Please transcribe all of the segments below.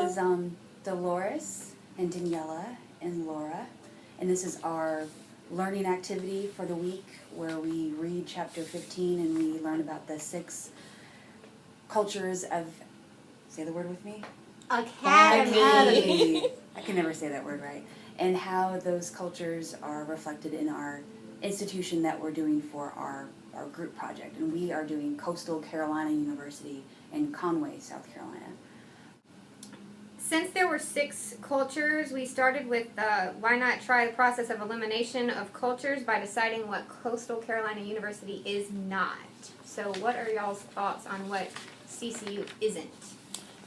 is Dolores and Daniela and Laura, and this is our learning activity for the week where we read chapter 15 and we learn about the 6 cultures of, say the word with me? Academy. I can never say that word right. And how those cultures are reflected in our institution that we're doing for our group project. And we are doing Coastal Carolina University in Conway, South Carolina. Since there were 6 cultures, we started with why not try the process of elimination of cultures by deciding what Coastal Carolina University is not. So what are y'all's thoughts on what CCU isn't?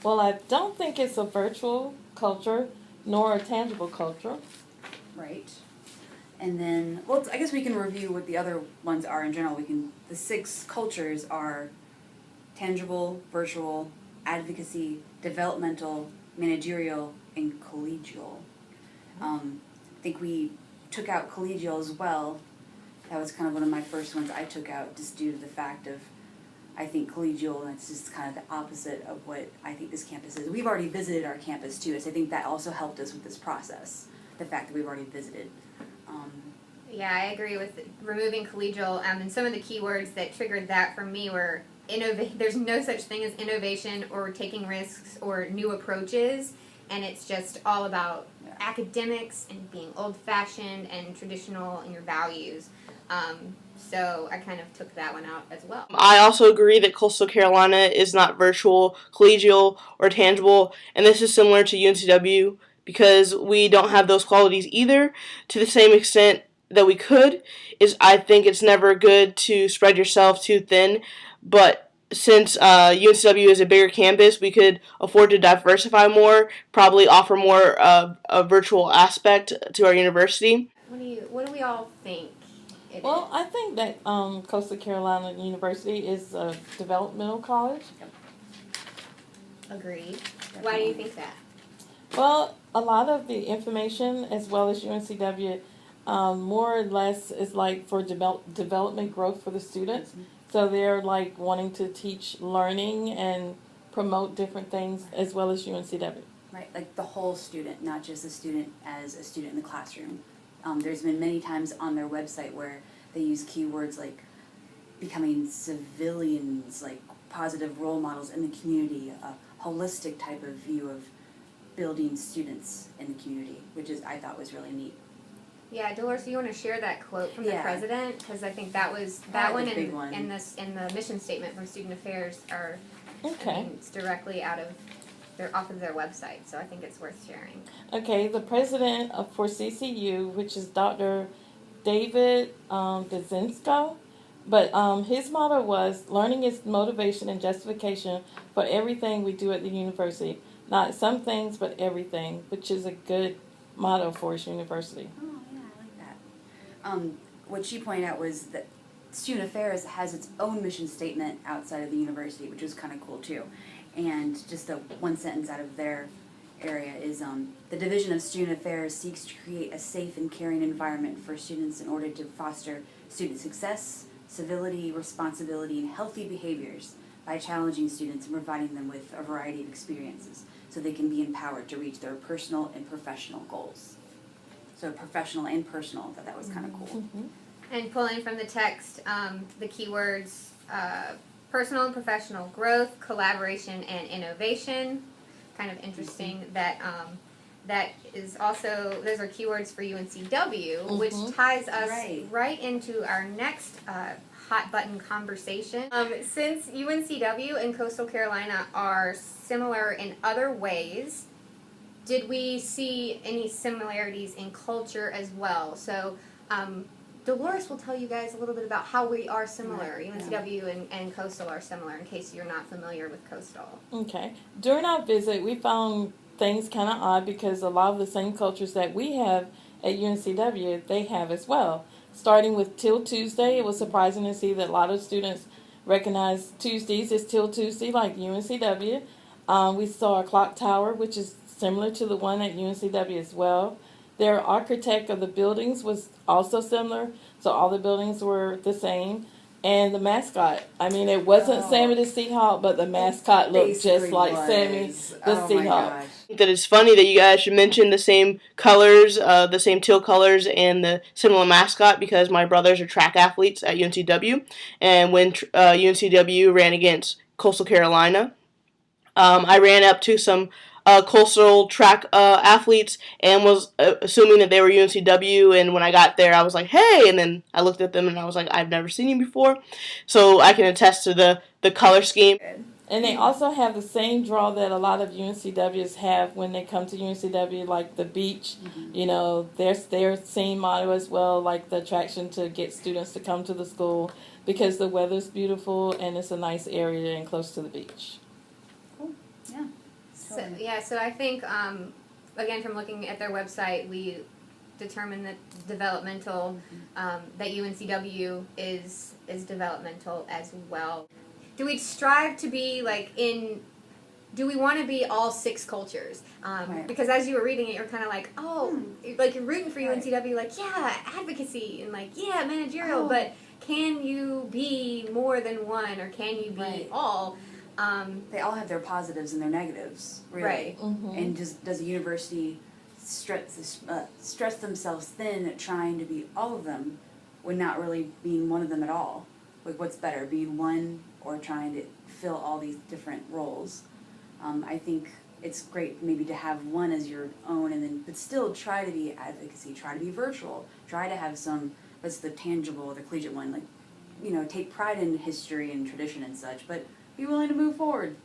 Well, I don't think it's a virtual culture nor a tangible culture. Right. And then, well, I guess we can review what the other ones are in general. The 6 cultures are tangible, virtual, advocacy, developmental, managerial, and collegial. I think we took out collegial as well. That was kind of one of my first ones I took out just due to the fact of, I think collegial, and it's just kind of the opposite of what I think this campus is. We've already visited our campus too, so I think that also helped us with this process, the fact that we've already visited. Yeah, I agree with removing collegial, and some of the keywords that triggered that for me were there's no such thing as innovation or taking risks or new approaches, and it's just all about academics and being old-fashioned and traditional in your values. So I kind of took that one out as well. I also agree that Coastal Carolina is not virtual, collegial, or tangible, and this is similar to UNCW because we don't have those qualities either to the same extent that we could. I think it's never good to spread yourself too thin, but since UNCW is a bigger campus, we could afford to diversify more, probably offer more of a virtual aspect to our university. What do we all think? Well, I think that Coastal Carolina University is a developmental college. Agreed. Why do you think that? Well, a lot of the information, as well as UNCW, more or less is like for development growth for the students. Mm-hmm. So they're like wanting to teach learning and promote different things as well as UNCW. Right, like the whole student, not just a student as a student in the classroom. There's been many times on their website where they use keywords like becoming civilians, like positive role models in the community, a holistic type of view of building students in the community, which I thought was really neat. Yeah, Dolores, do you want to share that quote from the president? Because I think that was one in the mission statement from Student Affairs are it's directly off of their website, so I think it's worth sharing. Okay, the president for CCU, which is Dr. David Dazinsko, but his motto was, learning is motivation and justification for everything we do at the university. Not some things, but everything, which is a good motto for his university. Oh, yeah, I like that. What she pointed out was that Student Affairs has its own mission statement outside of the university, which was kind of cool too. And just the one sentence out of their area is, the Division of Student Affairs seeks to create a safe and caring environment for students in order to foster student success, civility, responsibility, and healthy behaviors by challenging students and providing them with a variety of experiences so they can be empowered to reach their personal and professional goals. So professional and personal, I thought that was kind of cool. Mm-hmm. And pulling from the text, the keywords personal and professional growth, collaboration, and innovation. Kind of interesting that that is also, those are keywords for UNCW, which ties us right into our next hot button conversation. Since UNCW and Coastal Carolina are similar in other ways, did we see any similarities in culture as well? So Dolores will tell you guys a little bit about how we are similar. UNCW and Coastal are similar, in case you're not familiar with Coastal. Okay. During our visit, we found things kind of odd because a lot of the same cultures that we have at UNCW, they have as well. Starting with Till Tuesday, it was surprising to see that a lot of students recognize Tuesdays as Till Tuesday, like UNCW. We saw a clock tower, which is similar to the one at UNCW as well. Their architect of the buildings was also similar, so all the buildings were the same. and the mascot. I mean, it wasn't Sammy the Seahawk, but the mascot looked just like Sammy the Seahawk. That it's funny that you guys should mention the same colors, the same teal colors, and the similar mascot because my brothers are track athletes at UNCW, and when UNCW ran against Coastal Carolina, I ran up to some coastal track athletes and was assuming that they were UNCW, and when I got there I was like, hey, and then I looked at them and I was like, I've never seen you before, so I can attest to the color scheme. And they also have the same draw that a lot of UNCWs have when they come to UNCW, like the beach. You know, there's their same motto as well, like the attraction to get students to come to the school because the weather's beautiful and it's a nice area and close to the beach. Cool. Yeah. So I think, again, from looking at their website, we determined that developmental, that UNCW is developmental as well. Do we strive to be do we want to be all 6 cultures? Right. Because as you were reading it, you're kind of like, like you're rooting for UNCW, like, yeah, advocacy, and like, yeah, managerial, but can you be more than one, or can you be all? They all have their positives and their negatives, really. Right. And just does a university stretch themselves thin at trying to be all of them when not really being one of them at all? Like, what's better, being one or trying to fill all these different roles? I think it's great maybe to have one as your own, and then but still try to be advocacy, try to be virtual, try to have some, what's the tangible, the collegiate one, like, you know, take pride in history and tradition and such, but be willing to move forward.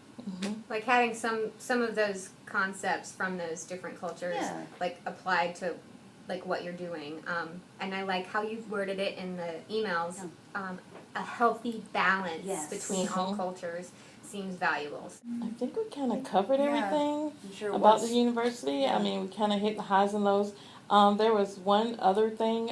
Like having some of those concepts from those different cultures, like applied to like what you're doing. And I like how you worded it in the emails. A healthy balance between all cultures seems valuable. I think we kind of covered everything Sure about the university. I mean, we kind of hit the highs and lows. There was one other thing,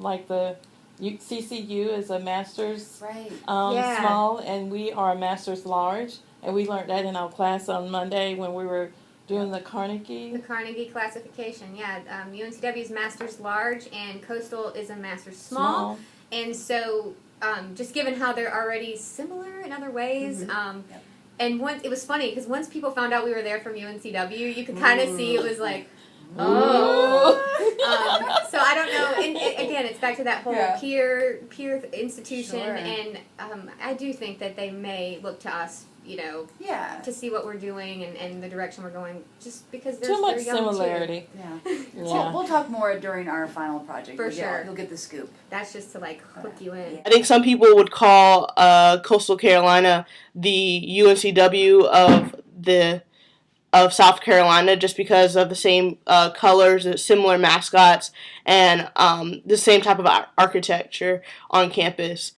like the CCU is a master's small, and we are a master's large, and we learned that in our class on Monday when we were doing the Carnegie. The Carnegie classification, UNCW is master's large, and Coastal is a master's small. And so, just given how they're already similar in other ways, and once it was funny because once people found out we were there from UNCW, you could kind of see it was like, so I don't know. And again, it's back to that whole peer institution, and I do think that they may look to us, you know, to see what we're doing and the direction we're going, just because there's too much young similarity. We'll talk more during our final project. For sure. You'll get the scoop. That's just to like hook you in. I think some people would call Coastal Carolina the UNCW of South Carolina just because of the same colors, similar mascots, and the same type of architecture on campus.